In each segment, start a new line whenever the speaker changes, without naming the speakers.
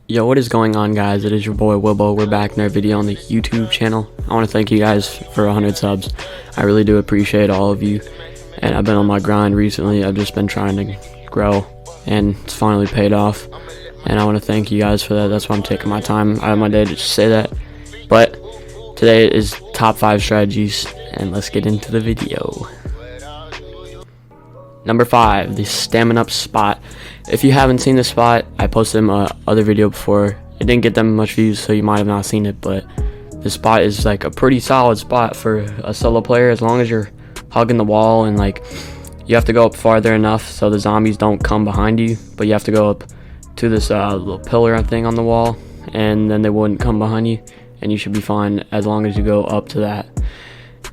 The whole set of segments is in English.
Yo, what is going on, guys? It is your boy Wilbo. We're back in our video on the YouTube channel. I want to thank you guys for 100 subs. I really do appreciate all of you, and I've been on my grind recently. I've just been trying to grow, and it's finally paid off, and I want to thank you guys for that. That's why I'm taking my time out of my day to just say that. But today is top 5 strategies, and let's get into the video. Number 5, the Stamina Up spot. If you haven't seen this spot, I posted my other video before. It didn't get that much views, so you might have not seen it, but this spot is like a pretty solid spot for a solo player, as long as you're hugging the wall, and like you have to go up farther enough so the zombies don't come behind you, but you have to go up to this little pillar thing on the wall, and then they wouldn't come behind you, and you should be fine as long as you go up to that.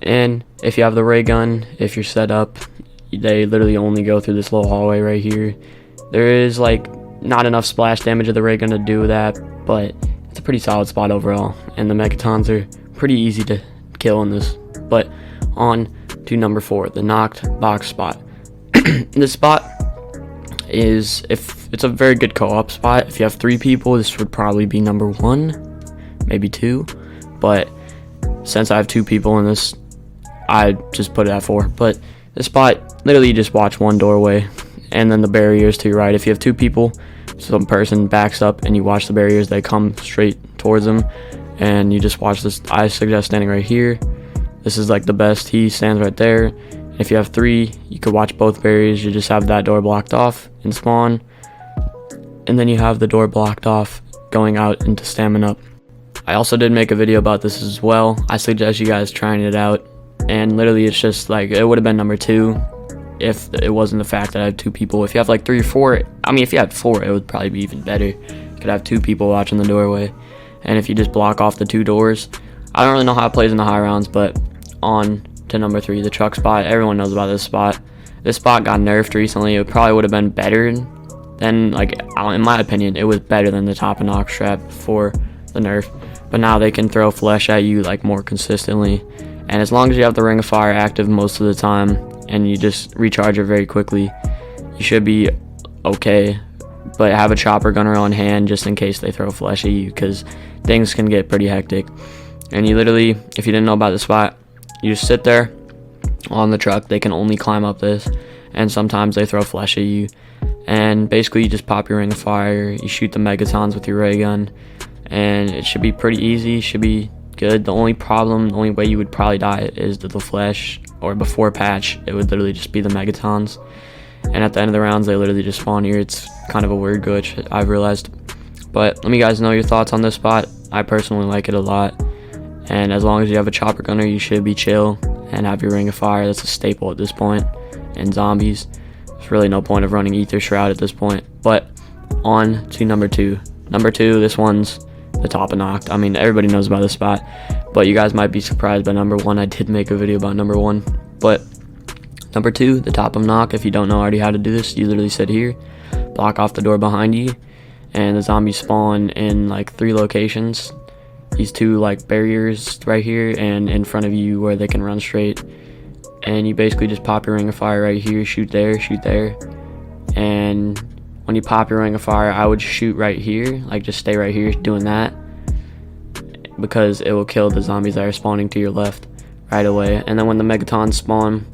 And if you have the ray gun, if you're set up, they literally only go through this little hallway right here. There is like not enough splash damage of the ray gun to do that, but it's a pretty solid spot overall, and the Megatons are pretty easy to kill in this. But on to number 4, the knocked box spot. This spot is, if it's a very good co-op spot. If you have 3 people, this would probably be number 1, maybe 2, but since I have 2 people in this, I just put it at 4. But this spot, literally you just watch one doorway and then the barriers to your right. If you have 2 people, some person backs up and you watch the barriers, they come straight towards them, and you just watch this. I suggest standing right here. This is like the best. He stands right there. If you have 3, you could watch both barriers. You just have that door blocked off in spawn, and then you have the door blocked off going out into Stamina Up. I also did make a video about this as well. I suggest you guys trying it out, and literally it's just like, it would have been number 2 if it wasn't the fact that I had 2 people. If you have like 3 or 4, I mean, if you had 4, it would probably be even better. You could have 2 people watching the doorway, and if you just block off the 2 doors. I don't really know how it plays in the high rounds, but on to number 3, the truck spot. Everyone knows about this spot. This spot got nerfed recently. It probably would have been better than, like, in my opinion, it was better than the Top of Knock strap before the nerf. But now they can throw flesh at you like more consistently, and as long as you have the Ring of Fire active most of the time and you just recharge it very quickly, you should be okay. But have a chopper gunner on hand just in case they throw flesh at you, because things can get pretty hectic. And you literally, if you didn't know about the spot, you just sit there on the truck. They can only climb up this, and sometimes they throw flesh at you, and basically you just pop your Ring of Fire, you shoot the Megatons with your ray gun, and it should be pretty easy, should be good. The only way you would probably die is the flesh, or before patch, it would literally just be the Megatons. And at the end of the rounds, they literally just spawn here. It's kind of a weird glitch, I've realized. But let me guys know your thoughts on this spot. I personally like it a lot, and as long as you have a chopper gunner, you should be chill and have your Ring of Fire. That's a staple at this point. And zombies, there's really no point of running Ether Shroud at this point. But on to number 2. Number 2, this one's the Top of Knocked. I mean, everybody knows about this spot, but you guys might be surprised by number 1. I did make a video about number 1, but number 2, the Top of Knock. If you don't know already how to do this, you literally sit here, block off the door behind you, and the zombies spawn in like 3 locations. These 2 like barriers right here and in front of you where they can run straight, and you basically just pop your Ring of Fire right here, shoot there, and when you pop your Ring of Fire, I would shoot right here, like just stay right here doing that, because it will kill the zombies that are spawning to your left right away. And then when the Megatons spawn,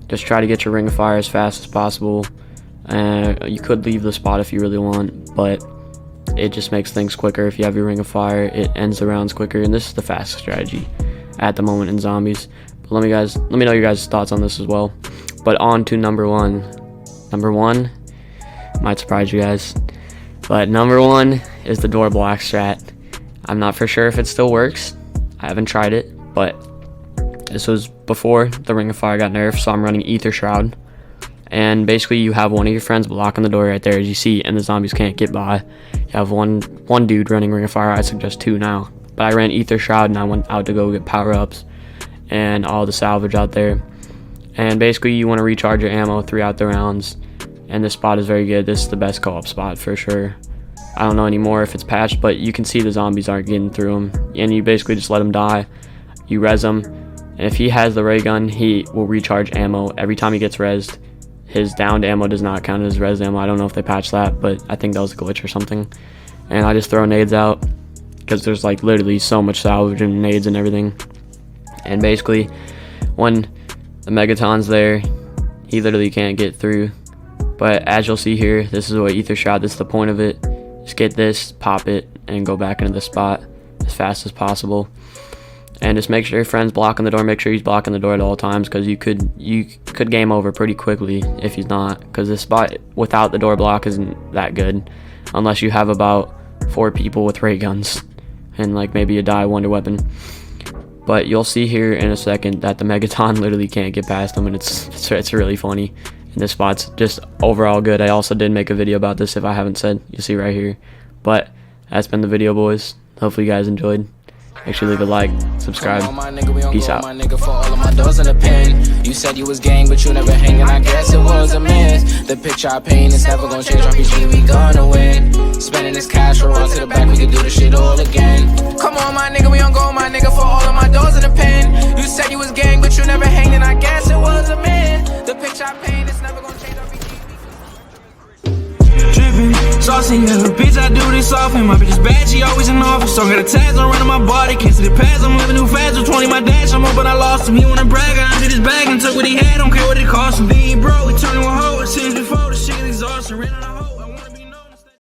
just try to get your Ring of Fire as fast as possible. You could leave the spot if you really want, but it just makes things quicker. If you have your Ring of Fire, it ends the rounds quicker, and this is the fastest strategy at the moment in zombies. But let me know your guys' thoughts on this as well. But on to number 1. Number 1 might surprise you guys, but number 1 is the door block strat. I'm not for sure if it still works. I haven't tried it, but this was before the Ring of Fire got nerfed, so I'm running Ether Shroud. And basically you have one of your friends blocking the door right there, as you see, and the zombies can't get by. You have one dude running Ring of Fire. I suggest 2 now, but I ran Ether Shroud, and I went out to go get power-ups and all the salvage out there. And basically you want to recharge your ammo throughout the rounds, and this spot is very good. This is the best co-op spot for sure. I don't know anymore if it's patched, but you can see the zombies aren't getting through them, and you basically just let them die. You res them, and if he has the ray gun, he will recharge ammo every time he gets rezzed. His downed ammo does not count as res ammo. I don't know if they patched that, but I think that was a glitch or something. and I just throw nades out because there's like literally so much salvage and nades and everything. And basically, when the Megaton's there, he literally can't get through. But as you'll see here, this is what ether shot. This is the point of it. Just get this, pop it, and go back into the spot as fast as possible. And just make sure your friend's blocking the door. Make sure he's blocking the door at all times, because you could game over pretty quickly if he's not. Because this spot without the door block isn't that good, unless you have about 4 people with ray guns and like maybe a die wonder weapon. But you'll see here in a second that the Megaton literally can't get past him, and it's really funny. And this spot's just overall good. I also did make a video about this, if I haven't said. You'll see right here. But that's been the video, boys. Hopefully you guys enjoyed. Make sure you leave a like, subscribe. Peace out.
You said you was gang, but you never hanging. I guess it was a miss. The picture I paint is never gonna change. RPG, we gonna win. Spending this cash, we'll run to the back. We can do this shit all again. Come on, my nigga, we on go, my nigga, for all of my doors in the pen. You said you was gang, but you never hanging. I guess it was a miss. The picture I paint is never gonna change. Saucy nigga, bitch, I do this often. My bitch is bad, she always in office. So I got a tags on running my body. Can't see the pads, I'm living too fast. With 20, my dash, I'm up, but I lost him. He wanna brag, I did his bag and took what he had. Don't care what it cost him. Then he broke, he turned to a hoe. It seems before the shit is exhausting.